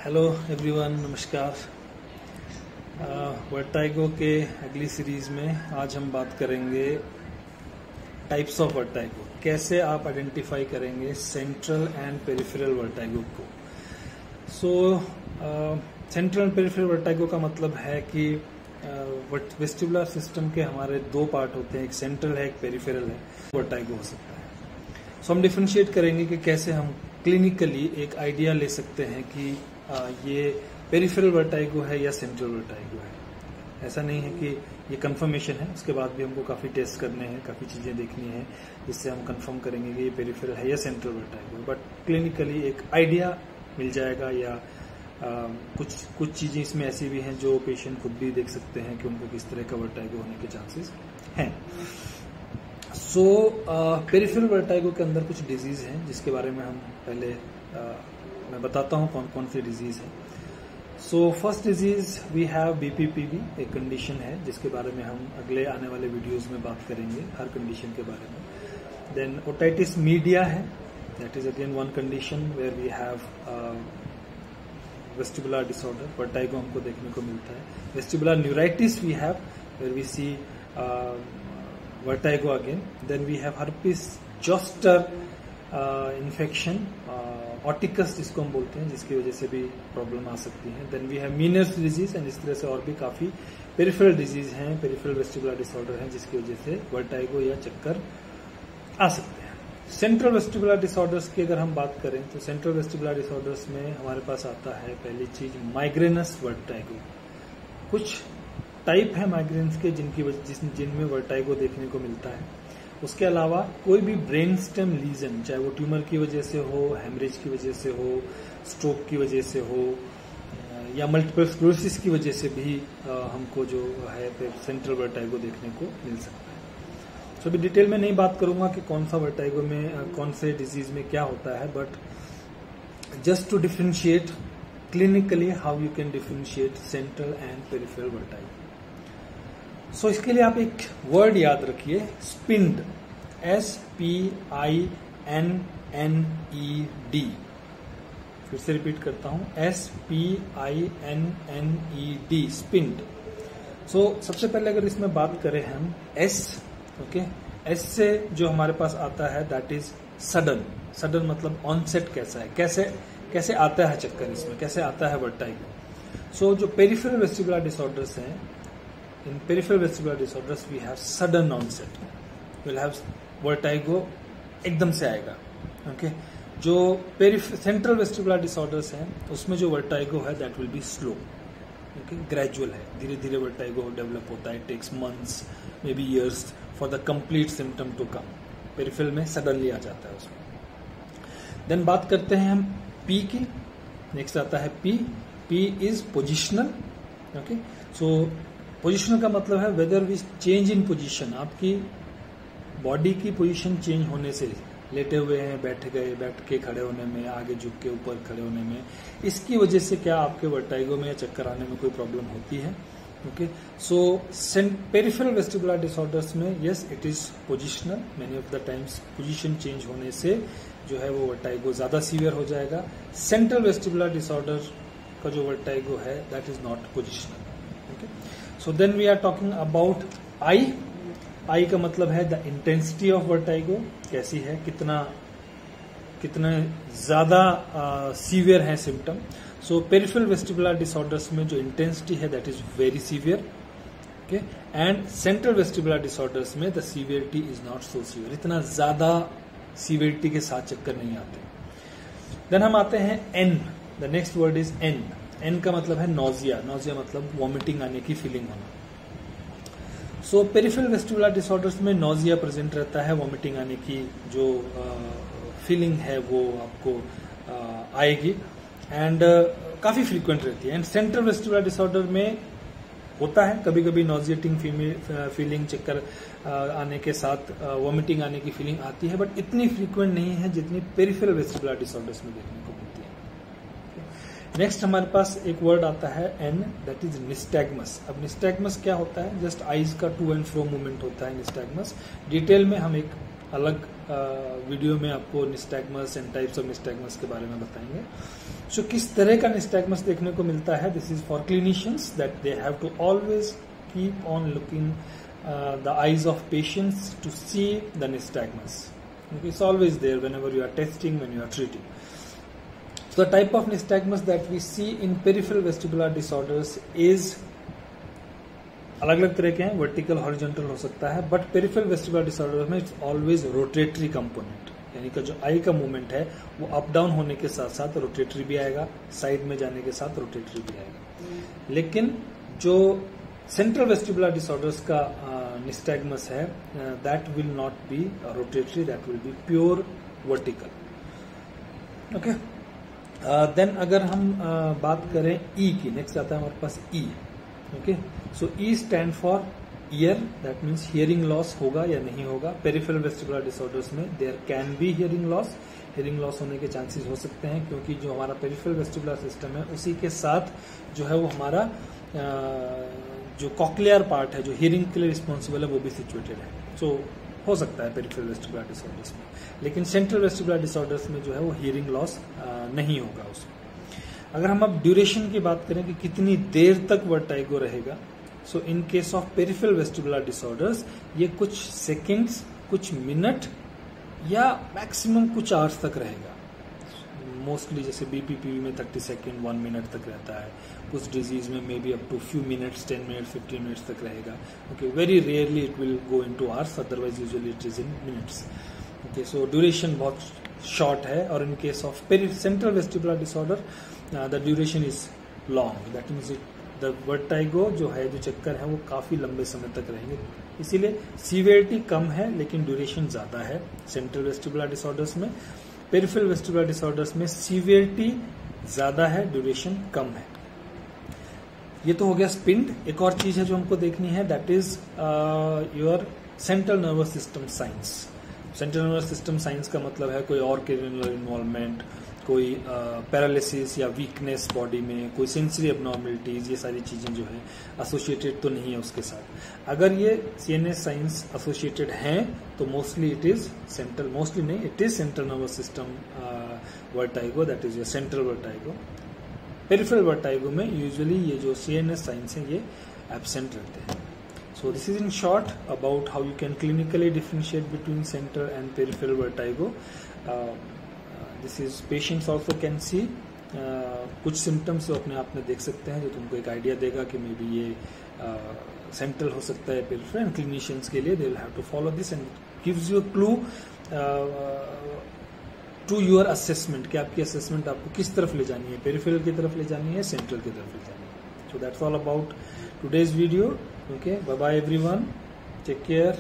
Hello everyone, नमस्कार। Vertigo के अगली सीरीज में आज हम बात करेंगे टाइप्स ऑफ वर्टाइगो। कैसे आप आइडेंटिफाई करेंगे सेंट्रल एंड पेरिफेरल वर्टाइगो को। सेंट्रल एंड पेरिफेरल वर्टाइगो का मतलब है कि वेस्टिबुलर सिस्टम के हमारे दो पार्ट होते हैं, एक सेंट्रल है, एक पेरिफेरल है। वर्टाइगो हो सकता है। हम डिफरेंशिएट करेंगे कि कैसे हम क्लिनिकली एक आइडिया ले सकते हैं कि ये पेरिफेरल वर्टाइगो है या सेंट्रल वर्टाइगो है। ऐसा नहीं है कि ये कंफर्मेशन है, उसके बाद भी हमको काफी टेस्ट करने हैं, काफी चीजें देखनी है जिससे हम कंफर्म करेंगे कि ये पेरिफेरल है या सेंट्रल वर्टाइगो है। बट क्लिनिकली एक आइडिया मिल जाएगा या कुछ चीजें इसमें ऐसी भी हैं जो पेशेंट खुद भी देख सकते हैं कि उनको किस तरह का वर्टाइगो होने के चांसेस हैं। पेरिफेरल वर्टाइगो के अंदर कुछ डिजीज हैं जिसके बारे में हम पहले मैं बताता हूं कौन कौन सी डिजीज है। First disease we have BPPV, एक कंडीशन है जिसके बारे में हम अगले आने वाले वीडियोस में बात करेंगे, हर कंडीशन के बारे में। देन ओटाइटिस मीडिया है, that is again one condition where we have vestibular disorder, vertigo हमको देखने को मिलता है। Vestibular neuritis we have where we see vertigo again. Then we have herpes zoster infection, oticus जिसको हम बोलते हैं, जिसकी वजह से भी प्रॉब्लम आ सकती है। Then we have Meniere's disease and इस तरह से और भी काफी पेरिफेरल डिजीज हैं, पेरिफेरल वेस्टिबुलर डिसऑर्डर हैं जिसकी वजह से वर्टाइगो या चक्कर आ सकते हैं। सेंट्रल वेस्टिबुलर डिसऑर्डर्स की अगर हम बात करें तो सेंट्रल वेस्टिबुलर डिसऑर्डर्स में हमारे पास आता है पहली चीज माइग्रेनस वर्टाइगो। कुछ टाइप है माइग्रेन्स के जिनमें वर्टाइगो देखने को मिलता है। उसके अलावा कोई भी ब्रेन स्टेम लीजन, चाहे वो ट्यूमर की वजह से हो, हेमरेज की वजह से हो, स्ट्रोक की वजह से हो या मल्टीपल स्क्लेरोसिस की वजह से भी हमको जो है सेंट्रल वर्टाइगो देखने को मिल सकता है। अभी डिटेल में नहीं बात करूंगा कि कौन सा वर्टाइगो में कौन से डिजीज में क्या होता है, but just to differentiate clinically how you can differentiate central and peripheral vertigo. इसके लिए आप एक वर्ड याद रखिए, स्पिंड, SPINNED। फिर से रिपीट करता हूं, SPINNED, स्पिंड। सबसे पहले अगर इसमें बात करें हम S, ओके, S से जो हमारे पास आता है दैट इज सडन। सडन मतलब ऑनसेट कैसा है, कैसे आता है चक्कर, इसमें कैसे आता है वर्टाइगो। जो पेरिफेरल वेस्टिबुलर डिसऑर्डर्स हैं, in peripheral vestibular disorders we have sudden onset, we'll have vertigo एकदम से आएगा, ओके। जो सेंट्रल वेस्टिबुलर डिसऑर्डर्स हैं उसमें जो वर्टाइगो है that will be slow, okay, gradual है, धीरे धीरे वर्टाइगो डेवलप होता है, takes months may be years for the complete symptom to come. Peripheral में सडनली आ जाता है उसमें। देन बात करते हैं हम पी की। नेक्स्ट आता है P is positional, okay. Positional का मतलब है whether we change in position, आपकी बॉडी की पोजीशन चेंज होने से, लेटे हुए हैं, बैठ के खड़े होने में, आगे झुक के ऊपर खड़े होने में, इसकी वजह से क्या आपके वर्टाइगो में या चक्कर आने में कोई प्रॉब्लम होती है, ओके। पेरिफेरल वेस्टिबुलर डिसऑर्डर्स में yes it is positional, many of the times position change होने से जो है वो वर्टाइगो ज्यादा सीवियर हो जाएगा। सेंट्रल वेस्टिबुलर डिसऑर्डर का जो वर्टाइगो है that is not positional, okay. Then we are talking about I का मतलब है द इंटेंसिटी ऑफ वर्टाइगो, कैसी है, कितना ज्यादा सीवियर है सिम्टम। पेरिफेरल वेस्टिबुलर डिसऑर्डर्स में जो इंटेंसिटी है that is very severe, okay. And central vestibular disorders में the severity is not so severe, इतना ज्यादा सीवियरिटी के साथ चक्कर नहीं आते। देन हम आते हैं N, the next word is N. N का मतलब है नोजिया, नोजिया मतलब वॉमिटिंग आने की फीलिंग होना। पेरिफेरल वेस्टिबुलर डिसऑर्डर्स में नोजिया प्रेजेंट रहता है, वॉमिटिंग आने की जो फीलिंग है वो आपको आएगी एंड काफी फ्रीक्वेंट रहती है। एंड सेंट्रल वेस्टिबुलर डिसऑर्डर में होता है कभी कभी नोजिएटिंग फीलिंग, चक्कर आने के साथ वॉमिटिंग आने की फीलिंग आती है, बट इतनी फ्रीक्वेंट नहीं है जितनी पेरिफेरल वेस्टिबुलर डिसऑर्डर्स में देखने को मिलती है। नेक्स्ट हमारे पास एक वर्ड आता है एन, दैट इज निस्टैग्मस। अब निस्टैग्मस क्या होता है, जस्ट आईज का टू एंड फ्रो मूवमेंट होता है निस्टैग्मस। डिटेल में हम एक अलग वीडियो में आपको nystagmus and types of nystagmus के बारे में बताएंगे। सो किस तरह का निस्टैग्मस देखने को मिलता है, this is for clinicians that they have to always keep on looking the eyes of patients to see the nystagmus. It's always there whenever you are testing, when you are treating. So the type of nystagmus that we see in peripheral vestibular disorders is अलग अलग तरह के हैं, vertical horizontal हो सकता है, but peripheral vestibular disorder में it's always rotatory component, यानी कि जो आई का मूवमेंट है वो अप डाउन होने के साथ साथ रोटेटरी भी आएगा, साइड में जाने के साथ रोटेटरी भी आएगा। लेकिन जो सेंट्रल वेस्टिबुलर डिसऑर्डर्स का निस्टैग्मस है that will not be rotatory, that will be pure vertical. Okay, then अगर हम बात करें ई की, नेक्स्ट आता है हमारे पास E. Okay, so E stand for ear, that means hearing loss होगा या नहीं होगा। पेरिफेरल वेस्टिबुलर डिसऑर्डर्स में there can be hearing loss, hearing loss होने के चांसेस हो सकते हैं, क्योंकि जो हमारा पेरिफेरल वेस्टिबुलर सिस्टम है उसी के साथ जो है वो हमारा जो कॉक्लियर पार्ट है जो हियरिंग के लिए रिस्पॉन्सिबल है वो भी सिचुएटेड है। सो हो सकता है पेरिफेरल वेस्टिबुलर डिसऑर्डर्स में, लेकिन सेंट्रल वेस्टिबुलर डिसऑर्डर्स में जो है वो हियरिंग लॉस नहीं होगा उसमें। अगर हम अब ड्यूरेशन की बात करें कि कितनी देर तक वर्टाइगो रहेगा, so in case of peripheral vestibular disorders ये कुछ सेकंड्स, कुछ मिनट या मैक्सिमम कुछ आवर्स तक रहेगा। मोस्टली जैसे बीपीपी में 30 सेकेंड 1 मिनट तक रहता है, कुछ डिजीज में may be up to few minutes, 10 minutes 15 minutes तक रहेगा। Okay, very rarely it will go into hours, otherwise usually it is in minutes. Okay, so duration बहुत शॉर्ट है, और in case of central vestibular disorder the duration is long, that means the vertigo जो है, जो चक्कर है वो काफी लंबे समय तक रहेंगे। इसीलिए सीवियरिटी कम है लेकिन ड्यूरेशन ज्यादा है सेंट्रल वेस्टिबुलर डिसऑर्डर्स में। पेरिफेरल वेस्टिबुलर डिसऑर्डर्स में सीवियरिटी ज्यादा है, ड्यूरेशन कम है। ये तो हो गया स्पिंड। एक और चीज है जो हमको देखनी है, that is your central nervous system science. Central nervous system science का मतलब है कोई ऑर्गेनल इन्वॉल्वमेंट, कोई पैरालिसिस या वीकनेस बॉडी में, कोई सेंसरी एबनॉर्मलिटीज, ये सारी चीजें जो है एसोसिएटेड तो नहीं है उसके साथ। अगर ये सीएनएस साइंस एसोसिएटेड हैं तो mostly it is central, mostly नहीं, it is central nervous system vertigo, that is your central vertigo. Peripheral vertigo में यूजुअली ये जो सीएनएस साइंस है ये एब्सेंट रहते हैं। So this is in short about how you can clinically differentiate between central and peripheral vertigo. This is patients also can see कुछ symptoms जो अपने आप में देख सकते हैं, जो तुमको एक आइडिया देगा कि मे बी ये सेंट्रल हो सकता है, पेरिफेरल। एंड क्लिनिशियंस के लिए they will have to follow this and gives you a clue to your assessment कि आपकी assessment आपको किस तरफ ले जानी है, पेरिफेरल की तरफ ले जानी है, सेंट्रल की तरफ ले जानी है। So that's all about today's video. Okay, bye bye everyone, take care.